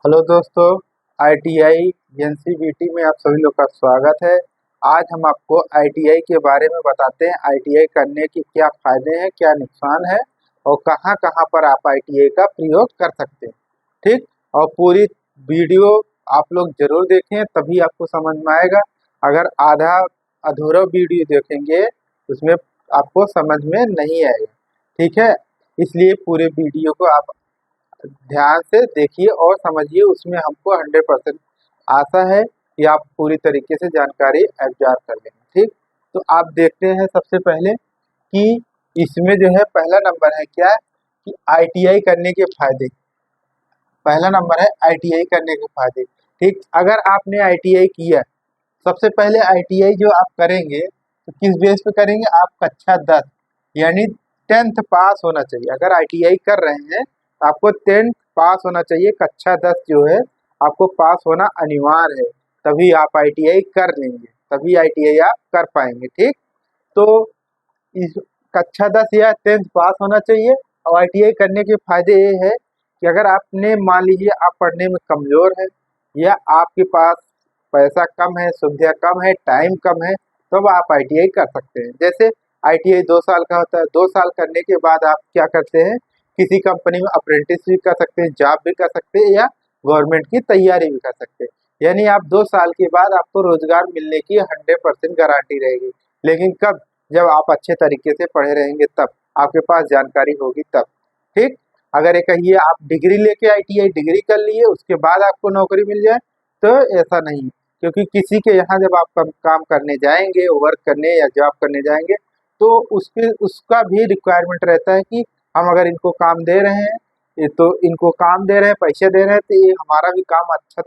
Hello दोस्तों, ITI NCVT में आप सभी लोग का स्वागत है। आज हम आपको आईटीआई के बारे में बताते हैं। आईटीआई करने के क्या फ़ायदे हैं, क्या नुकसान है और कहाँ कहाँ पर आप आईटीआई का प्रयोग कर सकते हैं। ठीक, और पूरी वीडियो आप लोग ज़रूर देखें, तभी आपको समझ में आएगा। अगर आधा अधूरा वीडियो देखेंगे उसमें आपको समझ में नहीं आएगा। ठीक है, इसलिए पूरे वीडियो को आप ध्यान से देखिए और समझिए। उसमें हमको 100% आशा है कि आप पूरी तरीके से जानकारी एब्जॉर्ब कर लेंगे। ठीक, तो आप देखते हैं सबसे पहले कि इसमें जो है पहला नंबर है क्या कि आईटीआई करने के फायदे। पहला नंबर है आईटीआई करने के फायदे। ठीक, अगर आपने आईटीआई किया, सबसे पहले आईटीआई जो आप करेंगे तो किस बेस पे करेंगे? आप कक्षा 10 यानी 10th पास होना चाहिए। अगर आईटीआई कर रहे हैं तो आपको 10th पास होना चाहिए। कक्षा 10 जो है आपको पास होना अनिवार्य है, तभी आप आईटीआई कर लेंगे, तभी आईटीआई आप कर पाएंगे। ठीक, तो इस कक्षा 10 या 10th पास होना चाहिए। और आईटीआई करने के फायदे ये है कि अगर आपने मान लीजिए आप पढ़ने में कमज़ोर है या आपके पास पैसा कम है, सुविधा कम है, टाइम कम है, तब आप आईटीआई कर सकते हैं। जैसे आईटीआई 2 साल का होता है। 2 साल करने के बाद आप क्या करते हैं? किसी कंपनी में अप्रेंटिस भी कर सकते हैं, जॉब भी कर सकते हैं या गवर्नमेंट की तैयारी भी कर सकते हैं। यानी आप 2 साल के बाद आपको रोजगार मिलने की 100% गारंटी रहेगी। लेकिन कब? जब आप अच्छे तरीके से पढ़े रहेंगे, तब आपके पास जानकारी होगी तब। ठीक, अगर ये कहिए आप डिग्री लेके आईटीआई डिग्री कर लिए उसके बाद आपको नौकरी मिल जाए, तो ऐसा नहीं है। क्योंकि किसी के यहाँ जब आप काम करने जाएंगे, वर्क करने या जॉब करने जाएंगे, तो उसके उसका भी रिक्वायरमेंट रहता है कि हम अगर इनको काम दे रहे हैं, ये तो इनको काम दे रहे हैं, पैसे दे रहे हैं, तो ये हमारा भी काम अच्छे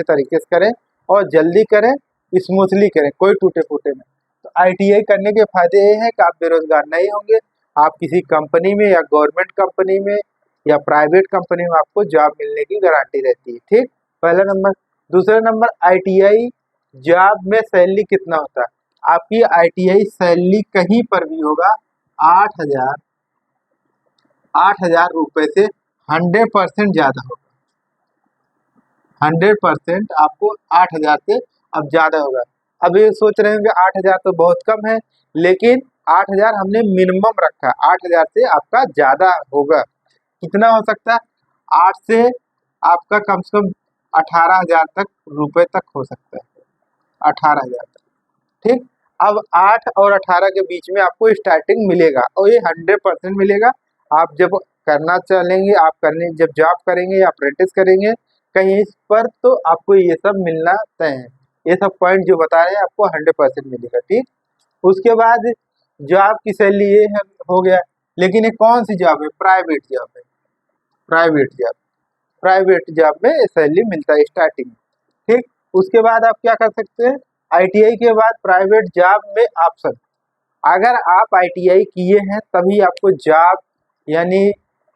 तरीके से करें और जल्दी करें, स्मूथली करें, कोई टूटे फूटे नहीं। तो आईटीआई करने के फायदे ये हैं कि आप बेरोजगार नहीं होंगे। आप किसी कंपनी में या गवर्नमेंट कंपनी में या प्राइवेट कंपनी में आपको जॉब मिलने की गारंटी रहती है। ठीक, पहला नंबर। दूसरा नंबर, आईटीआई जॉब में सैलरी कितना होता है? आपकी आईटीआई सैलरी कहीं पर भी होगा 8,000 8,000 रुपये से 100% ज़्यादा होगा। 100% आपको 8,000 से अब ज़्यादा होगा। अब ये सोच रहे होंगे 8,000 तो बहुत कम है, लेकिन 8,000 हमने मिनिमम रखा है। 8,000 से आपका ज़्यादा होगा। कितना हो सकता है? 8 से आपका कम से कम 18,000 तक रुपए तक हो सकता है। 18,000 तक। ठीक, अब 8 और 18 के बीच में आपको स्टार्टिंग मिलेगा और ये 100% मिलेगा। आप जब करना चलेंगे, आप करने जब जॉब करेंगे या अप्रेंटिस करेंगे कहीं पर, तो आपको ये सब मिलना तय है। ये सब पॉइंट जो बता रहे हैं आपको 100% मिलेगा। ठीक, उसके बाद जॉब की सैलरी ये है, हो गया। लेकिन ये कौन सी जॉब है? प्राइवेट जॉब है। प्राइवेट जॉब, प्राइवेट जॉब में सैलरी मिलता है स्टार्टिंग। ठीक, उसके बाद आप क्या कर सकते हैं? आईटीआई के बाद प्राइवेट जॉब में ऑप्शन, अगर आप आईटीआई किए हैं तभी आपको जॉब यानी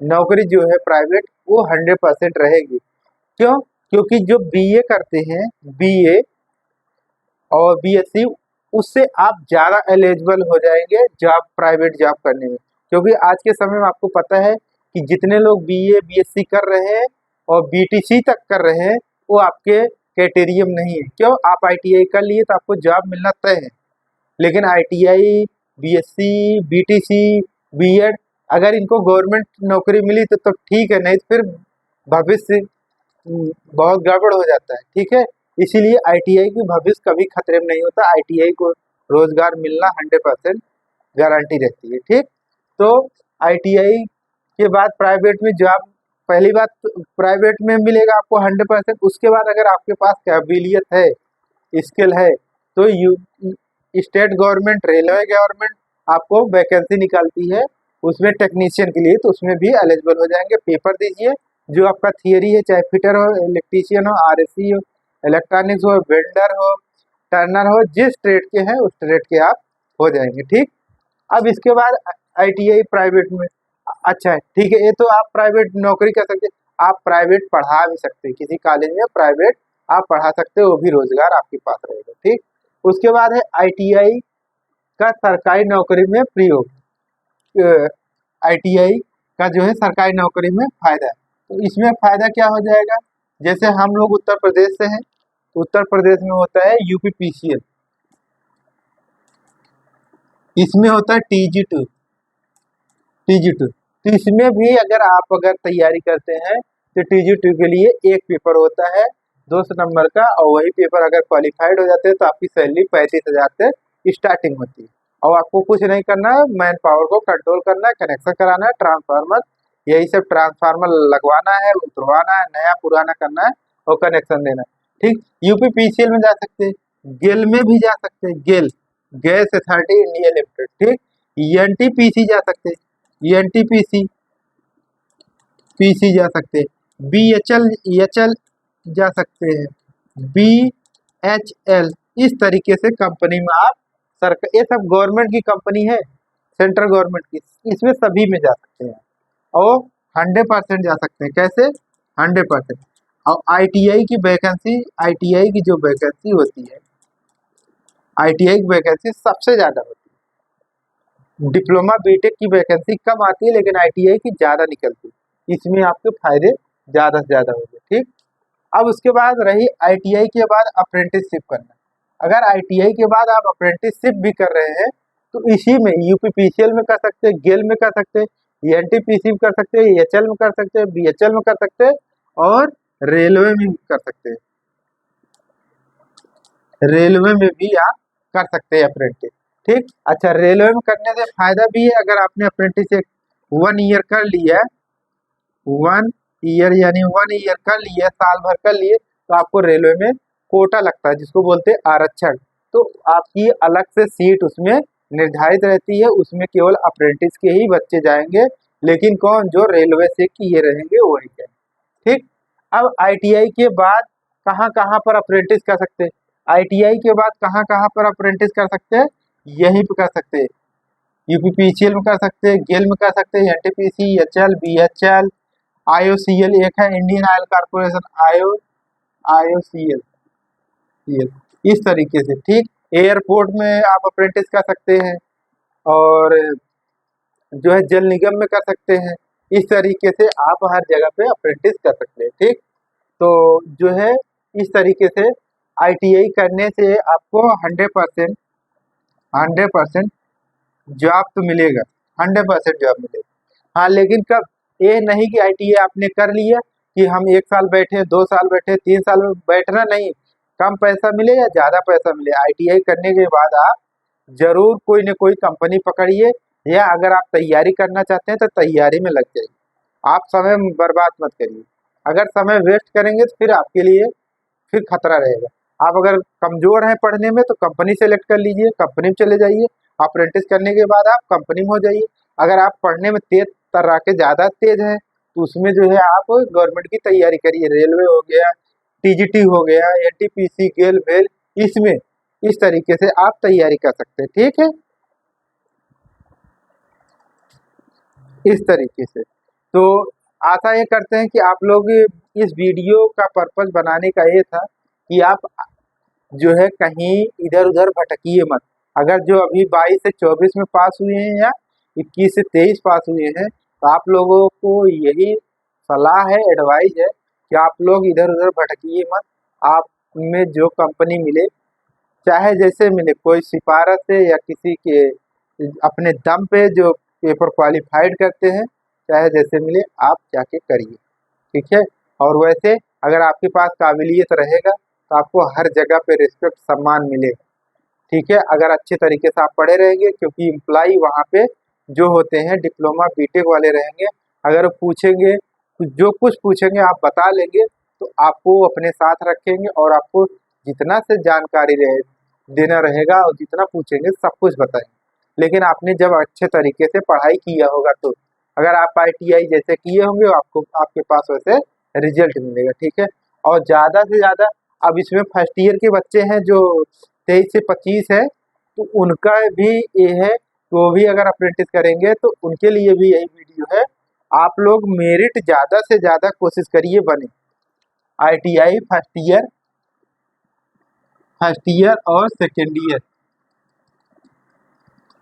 नौकरी जो है प्राइवेट वो 100% रहेगी। क्यों? क्योंकि जो बीए करते हैं, बीए और बीएससी, उससे आप ज़्यादा एलिजिबल हो जाएंगे जॉब, प्राइवेट जॉब करने में। क्योंकि आज के समय में आपको पता है कि जितने लोग बीए बीएससी कर रहे हैं और बीटीसी तक कर रहे हैं, वो आपके क्राइटेरियम नहीं है। क्यों? आप आईटीआई कर लिए तो आपको जॉब मिलना तय है। लेकिन आईटीआई, बीएससी, बीटीसी, बीएड, अगर इनको गवर्नमेंट नौकरी मिली तो ठीक है, नहीं तो फिर भविष्य बहुत गड़बड़ हो जाता है। ठीक है, इसीलिए आईटीआई की भविष्य कभी खतरे में नहीं होता। आईटीआई को रोजगार मिलना 100% गारंटी रहती है। ठीक, तो आईटीआई के बाद प्राइवेट में जॉब, पहली बात तो प्राइवेट में मिलेगा आपको 100%। उसके बाद अगर आपके पास काबिलियत है, स्किल है, तो स्टेट गवर्नमेंट, रेलवे गवर्नमेंट आपको वैकेंसी निकालती है उसमें टेक्नीशियन के लिए, तो उसमें भी एलिजिबल हो जाएंगे। पेपर दीजिए, जो आपका थियरी है, चाहे फिटर हो, इलेक्ट्रीशियन हो, आरएसी हो, इलेक्ट्रॉनिक्स हो, वेल्डर हो, टर्नर हो, जिस ट्रेड के हैं उस ट्रेड के आप हो जाएंगे। ठीक, अब इसके बाद आईटीआई प्राइवेट में, अच्छा है, ठीक है, ये तो आप प्राइवेट नौकरी कर सकते हैं। आप प्राइवेट पढ़ा भी सकते हैं, किसी कॉलेज में प्राइवेट आप पढ़ा सकते हो, वो भी रोजगार आपके पास रहेगा। ठीक, उसके बाद है आईटीआई का सरकारी नौकरी में प्रयोग। आईटीआई का जो है सरकारी नौकरी में फायदा है। तो इसमें फायदा क्या हो जाएगा जैसे हम लोग उत्तर प्रदेश से हैं, तो उत्तर प्रदेश में होता है यूपीपीसीएल, इसमें होता है टीजी2। टीजी2 तो इसमें भी अगर तैयारी करते हैं तो टीजी2 के लिए एक पेपर होता है 200 नंबर का, और वही पेपर अगर क्वालिफाइड हो जाते हैं तो आपकी सैलरी 35,000 से स्टार्टिंग होती है। और आपको कुछ नहीं करना है, मैन पावर को कंट्रोल करना है, कनेक्शन कराना है, ट्रांसफार्मर, यही सब ट्रांसफार्मर लगवाना है, उतरवाना है, नया पुराना करना है और कनेक्शन देना है। ठीक, यूपीपीसीएल में जा सकते हैं, गेल में भी जा सकते हैं, गेल गैस अथॉरिटी इंडिया लिमिटेड। ठीक, एनटीपीसी जा सकते हैं, एनटीपीसी पीसी जा सकते हैं, बीएचएल जा सकते हैं, बीएचएल। इस तरीके से कंपनी में आप सरकार, ये सब गवर्नमेंट की कंपनी है, सेंट्रल गवर्नमेंट की, इसमें सभी में जा सकते हैं और 100% जा सकते हैं। कैसे? 100%। और आईटीआई की वैकेंसी, आईटीआई की जो वैकेंसी होती है, आईटीआई की वैकेंसी सबसे ज्यादा होती है। डिप्लोमा बीटेक की वैकेंसी कम आती है, लेकिन आईटीआई की ज्यादा निकलती है, इसमें आपके फायदे ज्यादा से ज्यादा होंगे। ठीक, अब उसके बाद रही आईटीआई के बाद अप्रेंटिसशिप करना। अगर आईटीआई के बाद आप अप्रेंटिसशिप भी कर रहे हैं तो इसी में यूपीपीसीएल में कर सकते हैं, गेल में कर सकते हैं, एनटीपीसी में कर सकते हैं, एचएल में कर सकते हैं, बीएचएल में कर सकते हैं और रेलवे में भी कर सकते हैं। रेलवे में भी आप कर सकते हैं अप्रेंटिस। ठीक, अच्छा, रेलवे में करने से फायदा भी है, अगर आपने अप्रेंटिस 1 ईयर कर लिया, 1 ईयर यानी 1 ईयर कर लिए, साल भर कर लिए, तो आपको रेलवे में कोटा लगता है, जिसको बोलते हैं आरक्षण। तो आपकी अलग से सीट उसमें निर्धारित रहती है, उसमें केवल अप्रेंटिस के ही बच्चे जाएंगे, लेकिन कौन? जो रेलवे से किए रहेंगे वही जाएंगे। ठीक, अब आईटीआई के बाद कहाँ कहाँ पर अप्रेंटिस कर सकते हैं? आईटीआई के बाद कहाँ कहाँ पर अप्रेंटिस कर सकते हैं? यहीं पर कर सकते हैं, यूपीपीसीएल में कर सकते हैं, गेल में कर सकते हैं, एनटीपीसी, एचएल, बीएचएल, आईओसीएल, एक है इंडियन ऑयल कॉर्पोरेशन, आईओसीएल, इस तरीके से। ठीक, एयरपोर्ट में आप अप्रेंटिस कर सकते हैं और जो है जल निगम में कर सकते हैं। इस तरीके से आप हर जगह पे अप्रेंटिस कर सकते हैं। ठीक, तो जो है इस तरीके से आईटीआई करने से आपको 100% जॉब तो मिलेगा, 100% जॉब मिलेगा। हाँ, लेकिन कब? ये नहीं कि आईटीआई आपने कर लिया कि हम 1 साल बैठे, 2 साल बैठे, 3 साल में बैठना नहीं, कम पैसा मिले या ज्यादा पैसा मिले, आईटीआई करने के बाद आप जरूर कोई न कोई कंपनी पकड़िए, या अगर आप तैयारी करना चाहते हैं तो तैयारी में लग जाइए। आप समय बर्बाद मत करिए, अगर समय वेस्ट करेंगे तो फिर आपके लिए फिर खतरा रहेगा। आप अगर कमजोर हैं पढ़ने में तो कंपनी सेलेक्ट कर लीजिए, कंपनी में चले जाइए, अप्रेंटिस करने के बाद आप कंपनी में हो जाइए। अगर आप पढ़ने में तेज तर्राके ज्यादा तेज हैं तो उसमें जो है आप गवर्नमेंट की तैयारी करिए, रेलवे हो गया, टीजीटी हो गया, एनटीपीसी, गेल वेल, इसमें इस तरीके से आप तैयारी कर सकते हैं। ठीक है, इस तरीके से। तो आशा ये करते हैं कि आप लोग, इस वीडियो का पर्पज बनाने का ये था कि आप जो है कहीं इधर उधर भटकिए मत। अगर जो अभी 22 से 24 में पास हुए हैं या 21 से 23 पास हुए हैं, तो आप लोगों को यही सलाह है, एडवाइस है कि आप लोग इधर उधर भटकिए मत। आप में जो कंपनी मिले, चाहे जैसे मिले, कोई सिफारिश से या किसी के अपने दम पे जो पेपर क्वालिफाइड करते हैं, चाहे जैसे मिले आप जाके करिए। ठीक है, और वैसे अगर आपके पास काबिलियत रहेगा तो आपको हर जगह पे रिस्पेक्ट, सम्मान मिलेगा। ठीक है, अगर अच्छे तरीके से आप पढ़े रहेंगे, क्योंकि इम्प्लाई वहाँ पे जो होते हैं डिप्लोमा बीटेक वाले रहेंगे, अगर वो पूछेंगे जो कुछ पूछेंगे आप बता लेंगे तो आपको अपने साथ रखेंगे और आपको जितना से जानकारी रहे देना रहेगा और जितना पूछेंगे सब कुछ बताएंगे। लेकिन आपने जब अच्छे तरीके से पढ़ाई किया होगा तो, अगर आप आईटीआई जैसे किए होंगे आपको, आपके पास वैसे रिजल्ट मिलेगा। ठीक है, और ज़्यादा से ज़्यादा, अब इसमें फर्स्ट ईयर के बच्चे हैं जो 23 से 25 है, तो उनका भी ये है, वो भी अगर अप्रेंटिस करेंगे तो उनके लिए भी यही वीडियो है। आप लोग मेरिट ज़्यादा से ज़्यादा कोशिश करिए बने। आईटीआई फर्स्ट ईयर और सेकेंड ईयर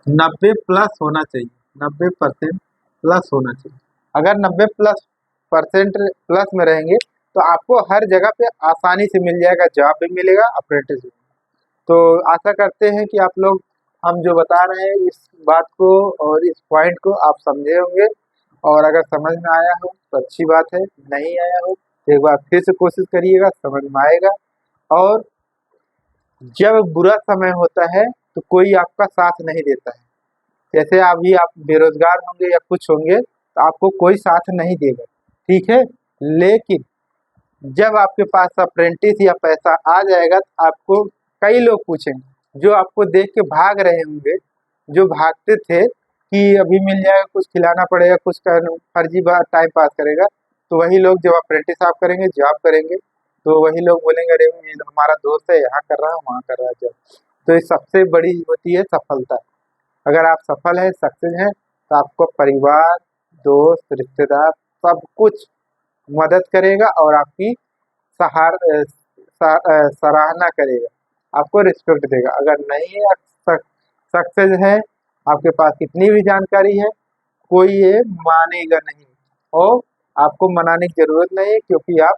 90+ होना चाहिए, 90% प्लस होना चाहिए। अगर 90% प्लस में रहेंगे तो आपको हर जगह पे आसानी से मिल जाएगा, जॉब भी मिलेगा, अप्रेंटिस भी। तो आशा करते हैं कि आप लोग हम जो बता रहे हैं इस बात को और इस पॉइंट को आप समझे होंगे, और अगर समझ में आया हो तो अच्छी बात है, नहीं आया हो तो एक बार फिर से कोशिश करिएगा, समझ में आएगा। और जब बुरा समय होता है तो कोई आपका साथ नहीं देता है। जैसे अभी आप बेरोजगार होंगे या कुछ होंगे तो आपको कोई साथ नहीं देगा, ठीक है। लेकिन जब आपके पास अप्रेंटिस या पैसा आ जाएगा तो आपको कई लोग पूछेंगे, जो आपको देख के भाग रहे होंगे, जो भागते थे कि अभी मिल जाएगा, कुछ खिलाना पड़ेगा, कुछ फर्जी टाइम पास करेगा, तो वही लोग जब अप्रेंटिस आप करेंगे, जॉब करेंगे, तो वही लोग बोलेंगे अरे ये हमारा दोस्त है, यहाँ कर रहा है, वहाँ कर रहा है जॉब। तो ये सबसे बड़ी होती है सफलता। अगर आप सफल हैं, सक्सेस हैं, तो आपको परिवार, दोस्त, रिश्तेदार सब कुछ मदद करेगा और आपकी सराहना करेगा, आपको रिस्पेक्ट देगा। अगर नहीं है, सक्सेस है, आपके पास कितनी भी जानकारी है, कोई ये मानेगा नहीं, और आपको मनाने की जरूरत नहीं है, क्योंकि आप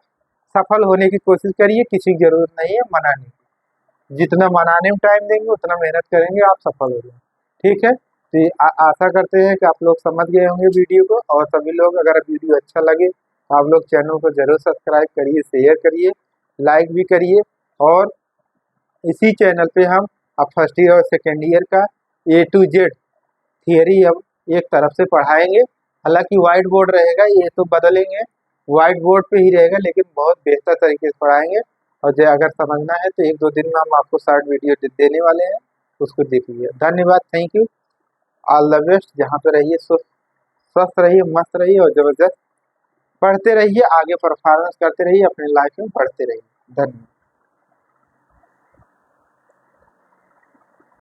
सफल होने की कोशिश करिए, किसी की जरूरत नहीं है मनाने की। जितना मनाने में टाइम देंगे उतना मेहनत करेंगे, आप सफल हो जाएंगे, ठीक है। तो आशा करते हैं कि आप लोग समझ गए होंगे वीडियो को, और सभी लोग अगर वीडियो अच्छा लगे तो आप लोग चैनल को जरूर सब्सक्राइब करिए, शेयर करिए, लाइक भी करिए। और इसी चैनल पे हम अब फर्स्ट ईयर और सेकेंड ईयर का A to Z थियरी अब एक तरफ से पढ़ाएंगे। हालांकि वाइट बोर्ड रहेगा, ये तो बदलेंगे, वाइट बोर्ड पे ही रहेगा, लेकिन बहुत बेहतर तरीके से पढ़ाएंगे। और जो अगर समझना है तो एक दो दिन में हम आपको शॉर्ट वीडियो देने वाले हैं, उसको देखिए। धन्यवाद, thank you, all the best. जहाँ पे रहिए स्वस्थ रहिए, मस्त रहिए और जबरदस्त पढ़ते रहिए, आगे परफॉर्मेंस करते रहिए, अपनी लाइफ में बढ़ते रहिए। धन्यवाद।